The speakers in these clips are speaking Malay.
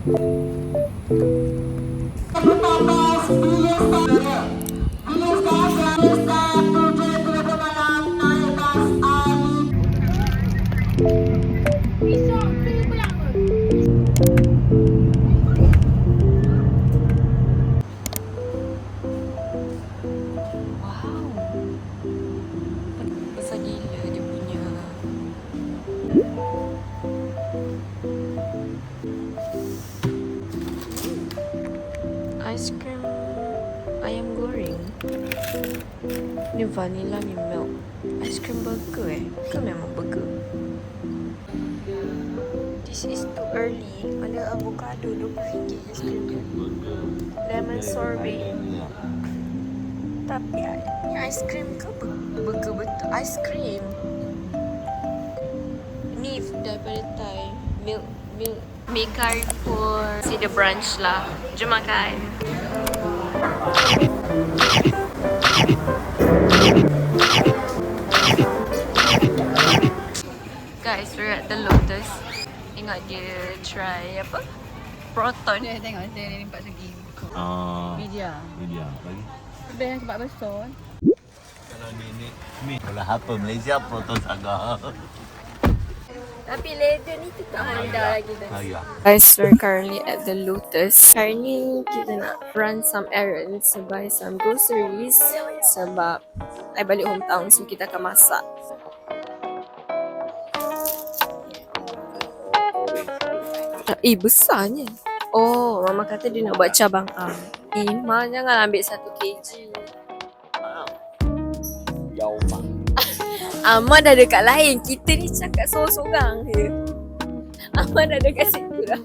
Wow, besar gila dia punya. Ice cream ayam goreng. Ni vanilla ni milk. Ice cream burger ke memang burger? This is too early. Ada avocado RM20 ice cream dia. Lemon sorbet. Tapi ni ice cream ke burger betul? Ice cream. Ni daripada Thai. Milk. Mi curry for see the brunch lah. Jom makan. Guys, we're at the Lotus. Tengok dia try apa? Proton. Dia tengok dia nampak segi. Media lagi. Dia yang sebab besar. Kalau ni kalau apa Malaysia Proton Saga. Tapi leather ni tetap Honda lagi dah. Ya. Guys, we're currently at the Lotus. Hari ni kita nak run some errands, buy some groceries sebab I balik hometown, so kita akan masak. Besarnya. Oh, mama kata dia nak buat cabang Ma, jangan ambil 1 kg. Ahmad dah dekat lain. Kita ni cakap sorang-sorang je. Ahmad dah dekat situ dah.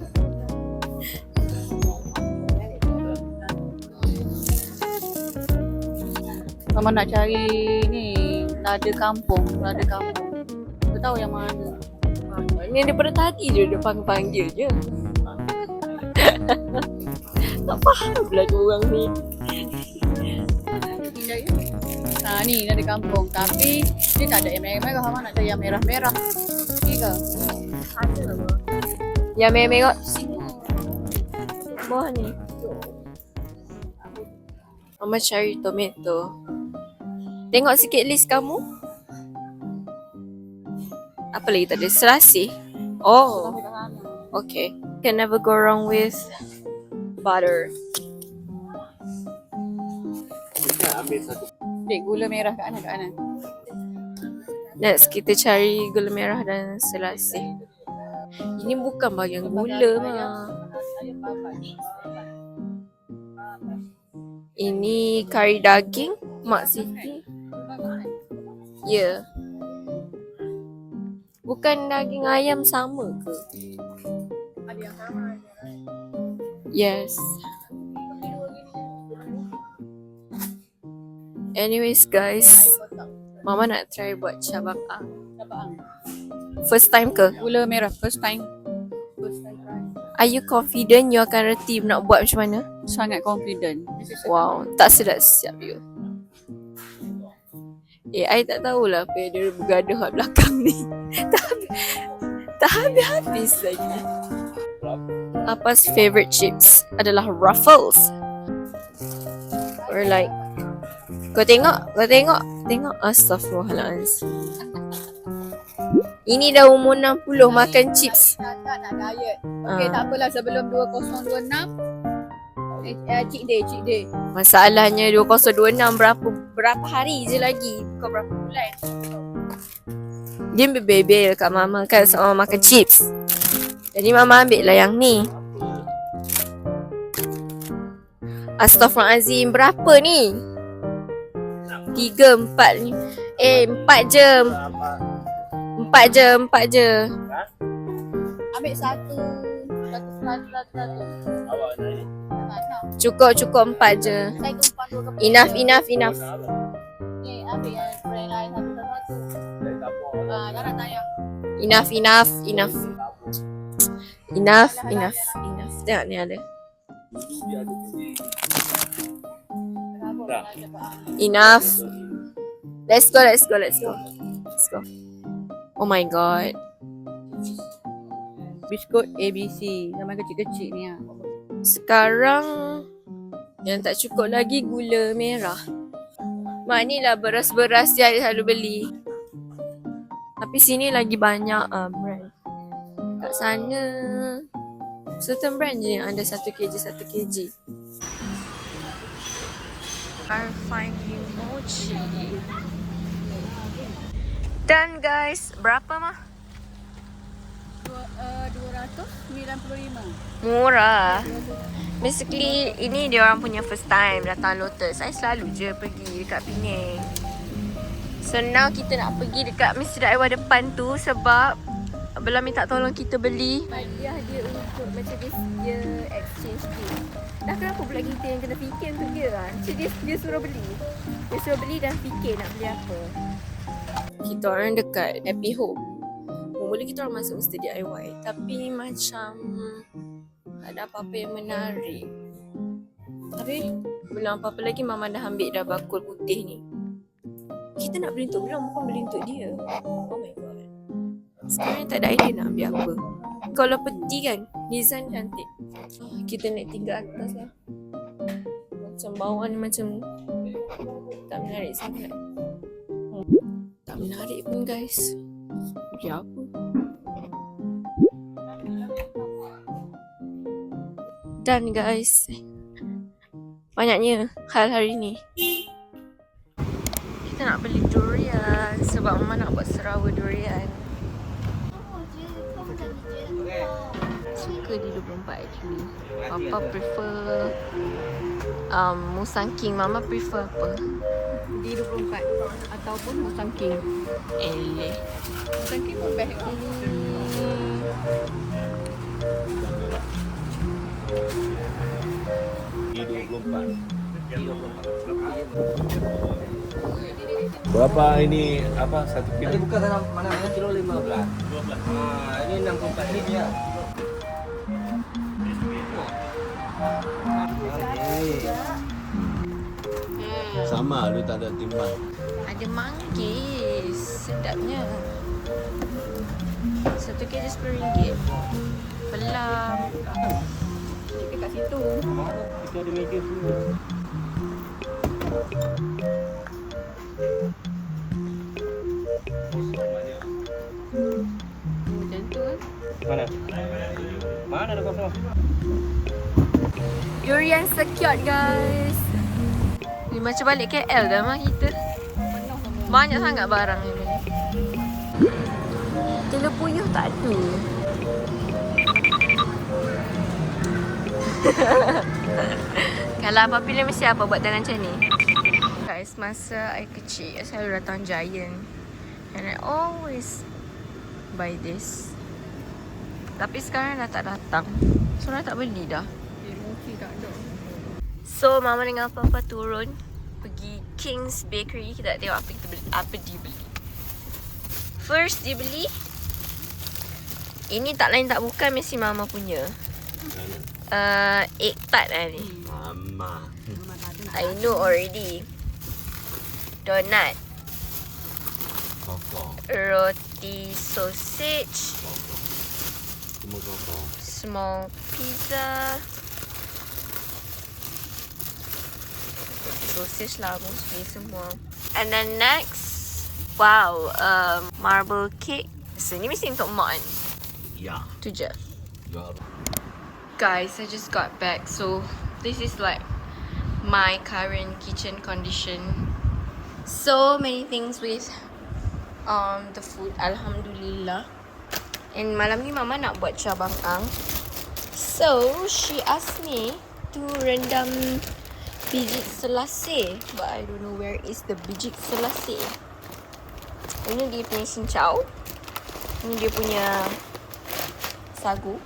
Mama nak cari ni lada kampung. Kau tahu yang mana? Ni daripada tadi je dia panggil je. Tak faham pula tu orang ni. Ni lada kampung. Tapi dia tak ada yang merah-merah. Mama nak cari yang merah-merah. Ni ke? Ada lah. Yang merah-merah sini. Bawah ni. Mama cari tomato. Tengok sikit list kamu. Apa lagi tadi? Selasih. Oh. Okay. Can never go wrong with butter. Dek, gula merah kat mana? Next, kita cari gula merah dan selasih. Ini bukan bahagian gula, Ma. Ini kari daging, Mak Siti. Ya. Bukan daging ayam sama ke? Ada yang sama. Yes. Anyways guys, Mama nak try buat cabang First time ke? Gula merah first time. Are you confident you akan reti nak buat macam mana? Sangat confident. Wow, tak sedap-siap you. I tak tahulah apa yang dia bergaduh kat belakang ni. Tak habis-habis lagi. Apa's favorite chips adalah Ruffles. Or like, kau tengok. Astaghfirullahaladzim. Ini dah umur 60 makan chips. Tak diet. Okay, tak apalah sebelum 2026. Cheat day. Masalahnya 2026 berapa hari je lagi. Bukan berapa bulan. Dia bebel kat Mama kan sebab Mama makan chips. Jadi Mama ambil lah yang ni. Astaghfirullahaladzim, berapa ni? 3, 4 ni. 4 je. 4 je. Ambil satu. Cukup 4 je. Enough. Ni ambil yang brand lain satu-satu. Jangan tayang. Enough. Tengok ni ada. Enough. Let's go. Oh my god. Biskut ABC. Zaman kecil-kecil ni. Sekarang yang tak cukup lagi gula merah. Mak ni lah beras-beras dia selalu beli. Tapi sini lagi banyak brand. Kat sana certain brand je yang ada 1 kg 1 kg. I'll find you mochi. Dan guys, berapa mah? 295. Murah. Basically, ini dia orang punya first time datang Lotus. Saya selalu je pergi dekat Penang. So now kita nak pergi dekat Masjid Aiwa depan tu sebab Bella minta tolong kita beli. Dia untuk macam dia exchange gift. Dah kenapa pula kita yang kena fikir untuk dia kan? Dia suruh beli. Dia suruh beli dan fikir nak beli apa. Kita orang dekat Happy Home. Mula kita orang masuk mesti DIY. Tapi macam tak ada apa-apa yang menarik. Tapi belum apa-apa lagi Mama dah ambil dah bakul putih ni. Kita nak beli untuk Bella, bukan beli untuk dia. Oh my god. Sekarang tak ada idea nak ambil apa. Kalau peti kan, design cantik. Kita naik 3 atas lah. Macam bawah ni macam tak menarik sangat. Tak menarik pun guys. Beli apa? Dan guys, banyaknya hal hari ni. Kita nak beli durian sebab Mama nak buat Sarawak durian. Suka di 24 actually. Papa prefer Musang King. Mama prefer apa? Di 24 ataupun Musang King. Musang King pun best. Di 24. Berapa ini apa 1 kilo? Tadi buka sana mana kilo 15. 12. Ini 64 ini dia. Sama lu tak ada timbang. Ada manggis. Sedapnya. 1 kg RM10. Pelam. Dekat situ. Kita ada meja semua. Macam tu kan. Mana? Mana ada kosong? Durian sekiot guys. Ni macam balik KL dah mah kita. Banyak sangat barang ni. Telur puyuh tak ada. Kalau apabila mesti apa buat tangan macam ni. Guys, masa I kecil I selalu datang Giant. And I always buy this. Tapi sekarang dah tak datang. So dah tak beli dah. Mochi tak ada. So Mama dengan Papa turun pergi King's Bakery. Kita nak tengok apa kita beli, apa dia beli. First dia beli ini tak lain tak bukan mesti Mama punya. Egg tart lah ni. Mama. I know already. Donut. Koko. Roti sausage. Semua koko. Small pizza. Sausage lah mostly semua. And then next, wow, marble cake. So ni mesti untuk mak kan? Ya. Tu je. Ya. Guys, I just got back. So this is like my current kitchen condition. So many things with the food, alhamdulillah. And malam ni Mama nak buat cabang ang. So she asked me to rendam biji selasih, but I don't know where is the biji selasih. Ini dia punya cincau. Ini dia punya sagu.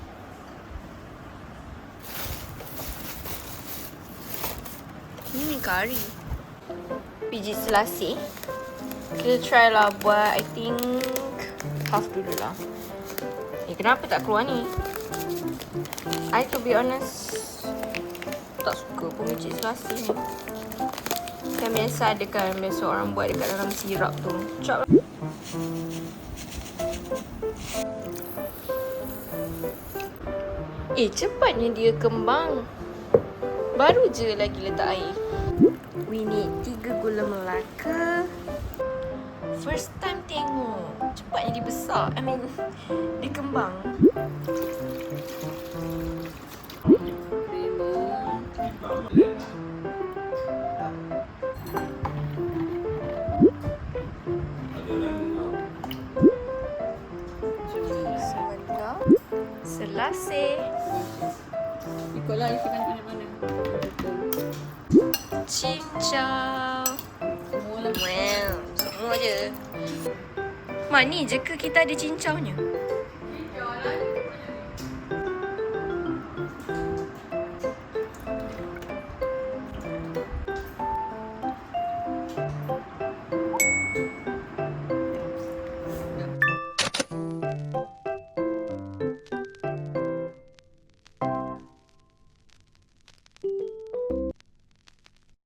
Ini kari. Biji selasih. Kita try lah buat, I think half dulu lah. Kenapa tak keluar ni? I to be honest tak suka pun biji selasih ni. Kan biasa ada kan, biasa orang buat dekat dalam sirap tu. Chop lah. Cepatnya dia kembang. Baru je lagi letak air. We need 3 gula Melaka. First time tengok. Cepatnya dia besar. dia kembang. Sebentar. Selasih. Ikutlah isikan mana-mana. Cincau. Semua lah. Wow, semua je. Manis je ke kita ada cincaunya?